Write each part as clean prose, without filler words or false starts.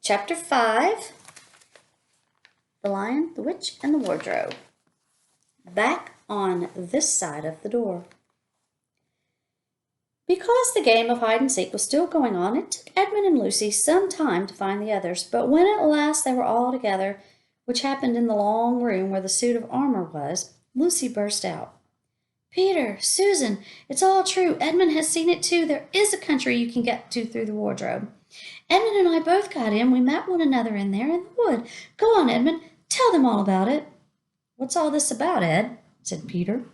Chapter 5, The Lion, the Witch, and the Wardrobe. Back on this side of the door. Because the game of hide and seek was still going on, it took Edmund and Lucy some time to find the others, but when at last they were all together, which happened in the long room where the suit of armor was, Lucy burst out. "Peter, Susan, it's all true. Edmund has seen it too. There is a country you can get to through the wardrobe. Edmund and I both got in. We met one another in there in the wood. Go on, Edmund. Tell them all about it." "What's all this about, Ed?" said Peter.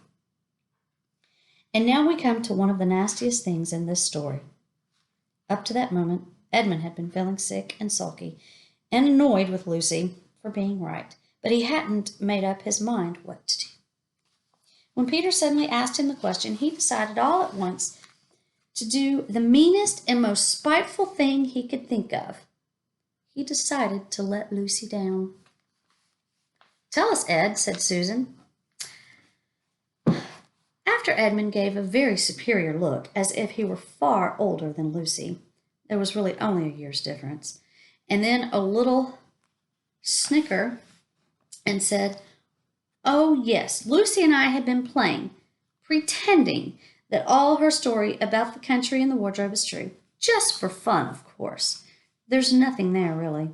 And now we come to one of the nastiest things in this story. Up to that moment, Edmund had been feeling sick and sulky and annoyed with Lucy for being right, but he hadn't made up his mind what to do. When Peter suddenly asked him the question, he decided all at once to do the meanest and most spiteful thing he could think of. He decided to let Lucy down. "Tell us, Ed," said Susan. After Edmund gave a very superior look, as if he were far older than Lucy, there was really only a year's difference, and then a little snicker and said, "Oh, yes, Lucy and I had been playing, pretending that all her story about the country and the wardrobe is true. Just for fun, of course. There's nothing there, really."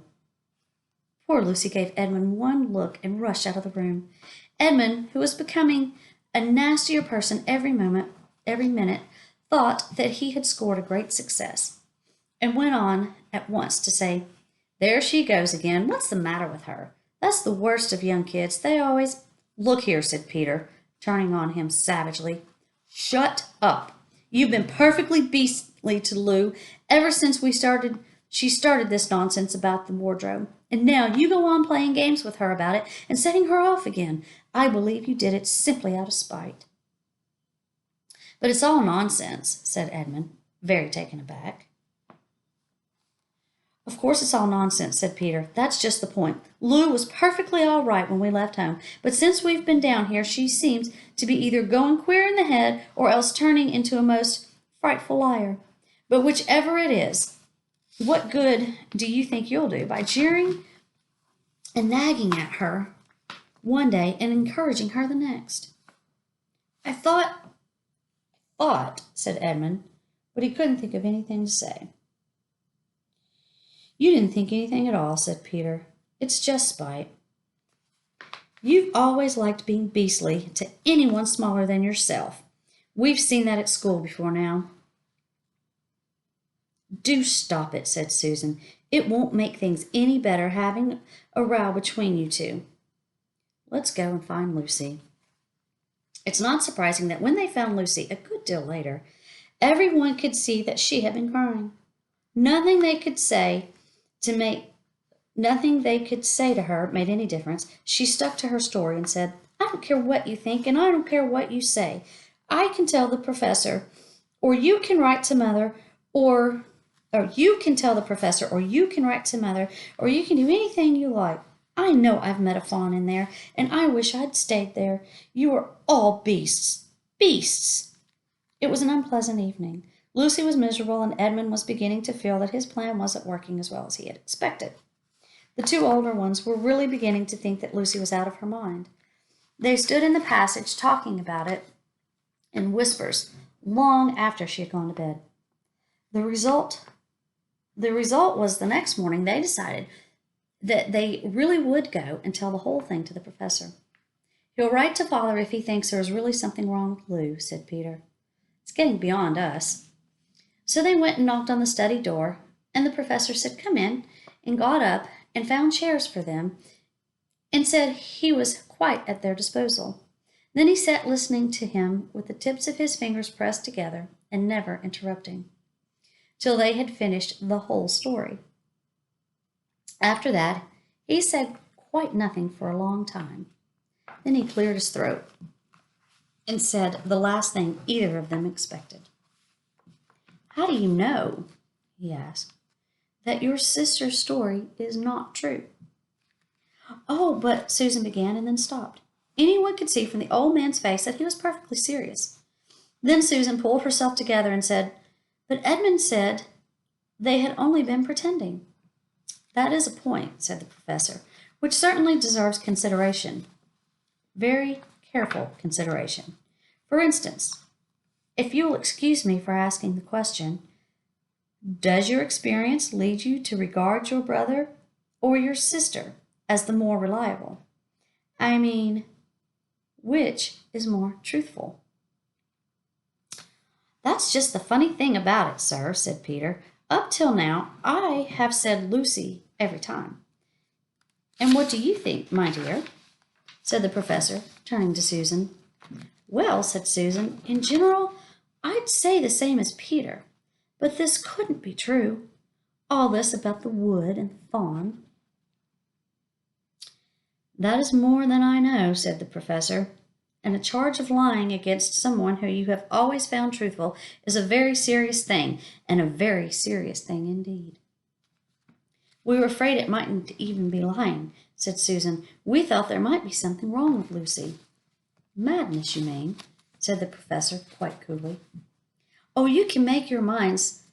Poor Lucy gave Edmund one look and rushed out of the room. Edmund, who was becoming a nastier person every minute, thought that he had scored a great success, and went on at once to say, "There she goes again. What's the matter with her? That's the worst of young kids. They always—" "Look here," said Peter, turning on him savagely. "Shut up. You've been perfectly beastly to Lou ever since she started this nonsense about the wardrobe. And now you go on playing games with her about it and setting her off again. I believe you did it simply out of spite." "But it's all nonsense," said Edmund, very taken aback. "Of course it's all nonsense," said Peter. "That's just the point. Lou was perfectly all right when we left home, but since we've been down here she seems to be either going queer in the head or else turning into a most frightful liar. But whichever it is, what good do you think you'll do by jeering and nagging at her one day and encouraging her the next?" I thought, said Edmund, but he couldn't think of anything to say. "You didn't think anything at all," said Peter. "It's just spite. You've always liked being beastly to anyone smaller than yourself. We've seen that at school before now." "Do stop it," said Susan. "It won't make things any better having a row between you two. Let's go and find Lucy." It's not surprising that when they found Lucy a good deal later, everyone could see that she had been crying. Nothing they could say to her made any difference. She stuck to her story and said, "I don't care what you think, and I don't care what you say. I can tell the professor, or you can write to mother, or you can tell the professor, or you can write to mother, or you can do anything you like. I know I've met a fawn in there, and I wish I'd stayed there. You are all beasts. Beasts." It was an unpleasant evening. Lucy was miserable, and Edmund was beginning to feel that his plan wasn't working as well as he had expected. The two older ones were really beginning to think that Lucy was out of her mind. They stood in the passage talking about it in whispers long after she had gone to bed. The result was the next morning they decided that they really would go and tell the whole thing to the professor. "He'll write to Father if he thinks there is really something wrong with Lou," said Peter. "It's getting beyond us." So they went and knocked on the study door, and the professor said, "Come in," and got up and found chairs for them and said he was quite at their disposal. Then he sat listening to him with the tips of his fingers pressed together and never interrupting, till they had finished the whole story. After that, he said quite nothing for a long time. Then he cleared his throat and said the last thing either of them expected. "How do you know," he asked, "that your sister's story is not true?" "Oh, but," Susan began and then stopped. Anyone could see from the old man's face that he was perfectly serious. Then Susan pulled herself together and said, "But Edmund said they had only been pretending." That is a point, said the professor, which certainly deserves consideration. Very careful consideration. For instance, if you'll excuse me for asking the question, does your experience lead you to regard your brother or your sister as the more reliable? I mean, which is more truthful? That's just the funny thing about it, sir, said Peter. Up till now, I have said Lucy every time. And what do you think, my dear? Said the professor, turning to Susan. Well, said Susan, in general, I'd say the same as Peter. But this couldn't be true. All this about the wood and the fawn. That is more than I know, said the professor. And a charge of lying against someone who you have always found truthful is a very serious thing, and a very serious thing indeed. We were afraid it mightn't even be lying, said Susan. We thought there might be something wrong with Lucy. Madness, you mean, said the professor quite coolly. Oh, you can make your minds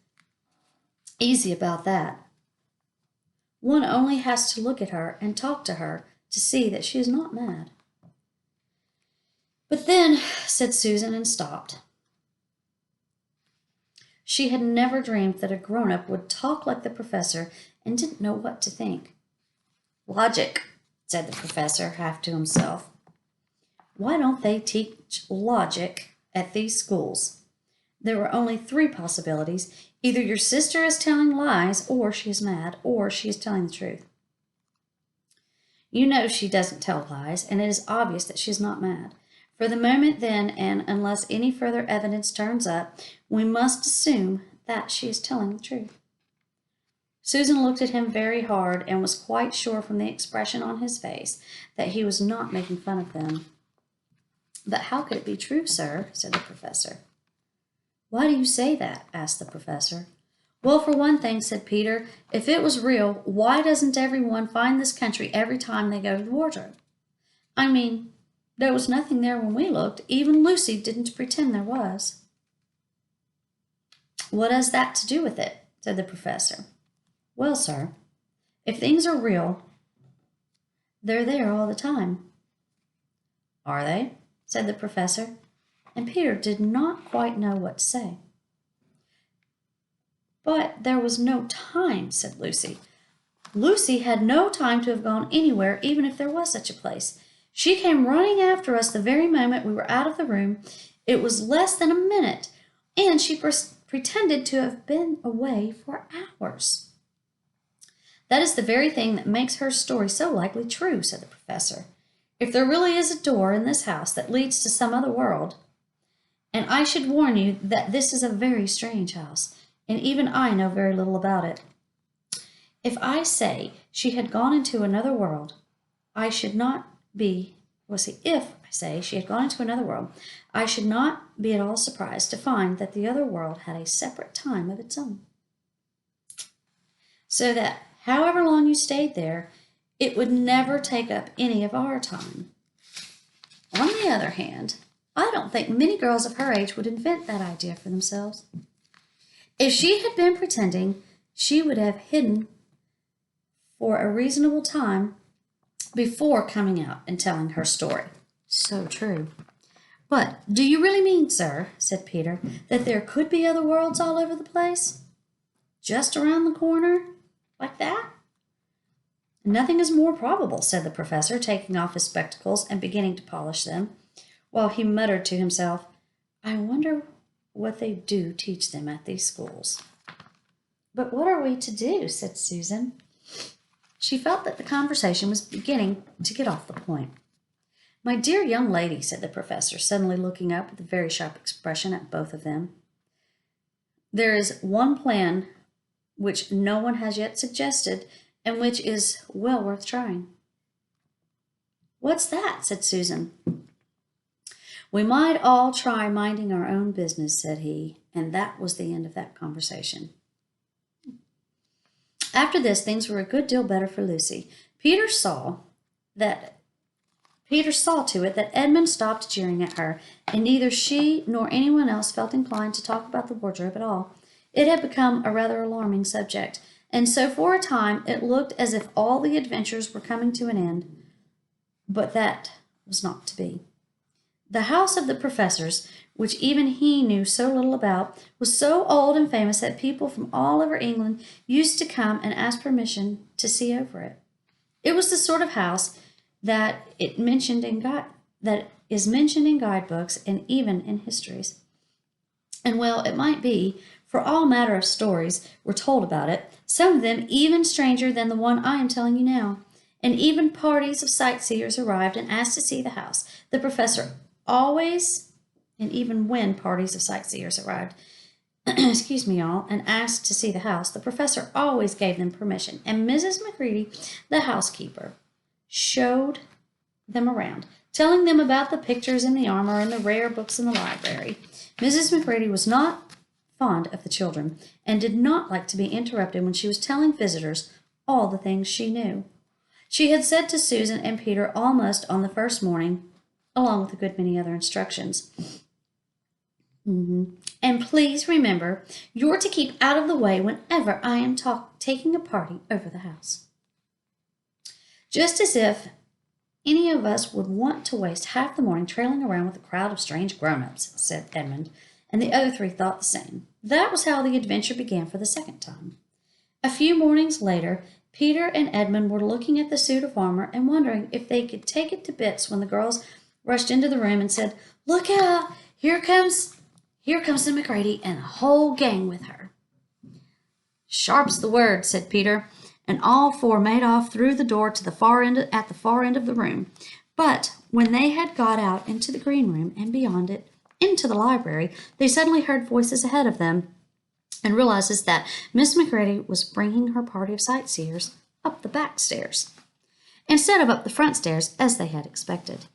easy about that. One only has to look at her and talk to her to see that she is not mad. But then, said Susan, and stopped. She had never dreamed that a grown-up would talk like the professor and didn't know what to think. Logic, said the professor, half to himself. Why don't they teach logic at these schools? There were only 3 possibilities. Either your sister is telling lies, or she is mad, or she is telling the truth. You know she doesn't tell lies, and it is obvious that she is not mad. For the moment then, and unless any further evidence turns up, we must assume that she is telling the truth. Susan looked at him very hard and was quite sure from the expression on his face that he was not making fun of them. But how could it be true, sir? Said the professor. Why do you say that? Asked the professor. Well, for one thing, said Peter, if it was real, why doesn't everyone find this country every time they go to the wardrobe? I mean, there was nothing there when we looked. Even Lucy didn't pretend there was. What has that to do with it? Said the professor. Well, sir, if things are real, they're there all the time. Are they? Said the professor, and Peter did not quite know what to say. But there was no time, said Lucy. Lucy had no time to have gone anywhere, even if there was such a place. She came running after us the very moment we were out of the room. It was less than a minute, and she pretended to have been away for hours. That is the very thing that makes her story so likely true, said the professor. If there really is a door in this house that leads to some other world, and I should warn you that this is a very strange house, and even I know very little about it. If I say she had gone into another world, I should not be, if I say she had gone into another world, I should not be at all surprised to find that the other world had a separate time of its own. So that however long you stayed there, it would never take up any of our time. On the other hand, I don't think many girls of her age would invent that idea for themselves. If she had been pretending, she would have hidden for a reasonable time before coming out and telling her story. So true. But do you really mean, sir, said Peter, that there could be other worlds all over the place? Just around the corner? Like that? Nothing is more probable, said the professor, taking off his spectacles and beginning to polish them, while he muttered to himself, I wonder what they do teach them at these schools. But what are we to do? Said Susan. She felt that the conversation was beginning to get off the point. My dear young lady, said the professor, suddenly looking up with a very sharp expression at both of them, there is one plan which no one has yet suggested, and which is well worth trying. What's that? Said Susan. We might all try minding our own business, said he, and that was the end of that conversation. After this, things were a good deal better for Lucy. Peter saw to it that Edmund stopped jeering at her, and neither she nor anyone else felt inclined to talk about the wardrobe at all. It had become a rather alarming subject. And so for a time it looked as if all the adventures were coming to an end. But that was not to be. The house of the professors, which even he knew so little about, was so old and famous that people from all over England used to come and ask permission to see over it. It was the sort of house that that is mentioned in guidebooks and even in histories. And well, it might be, for all matter of stories were told about it, some of them even stranger than the one I am telling you now. And even parties of sightseers arrived and asked to see the house. The professor always, and even when parties of sightseers arrived, excuse me, y'all, and asked to see the house, the professor always gave them permission. And Mrs. McCready, the housekeeper, showed them around, telling them about the pictures and the armor and the rare books in the library. Mrs. McCready was not fond of the children and did not like to be interrupted when she was telling visitors all the things she knew. She had said to Susan and Peter almost on the first morning, along with a good many other instructions. And please remember, you're to keep out of the way whenever I am taking a party over the house. Just as if any of us would want to waste half the morning trailing around with a crowd of strange grown-ups, said Edmund, and the other three thought the same. That was how the adventure began for the second time. A few mornings later, Peter and Edmund were looking at the suit of armor and wondering if they could take it to bits when the girls rushed into the room and said, "Look out! Here comes the McCready and the whole gang with her." "Sharp's the word," said Peter, and all four made off through the door to the far end of the room. But when they had got out into the green room and beyond it, into the library, they suddenly heard voices ahead of them and realizes that Miss McCready was bringing her party of sightseers up the back stairs, instead of up the front stairs as they had expected.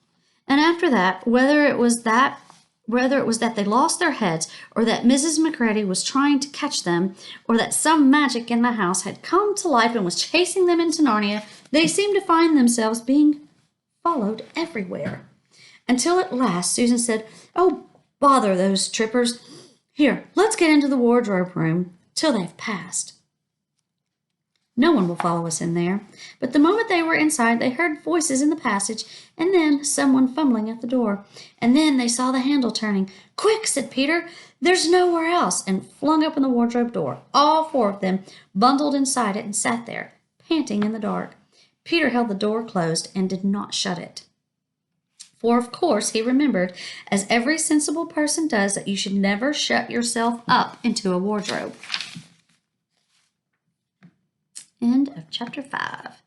And after that, whether it was that they lost their heads, or that Mrs. McCready was trying to catch them, or that some magic in the house had come to life and was chasing them into Narnia, they seemed to find themselves being followed everywhere. Until at last Susan said, "Oh, bother those trippers. Here, let's get into the wardrobe room till they've passed. No one will follow us in there." But the moment they were inside, they heard voices in the passage, and then someone fumbling at the door. And then they saw the handle turning. "Quick," said Peter, "there's nowhere else," and flung open the wardrobe door. All four of them bundled inside it and sat there, panting in the dark. Peter held the door closed and did not shut it. For of course he remembered, as every sensible person does, that you should never shut yourself up into a wardrobe. End of chapter 5.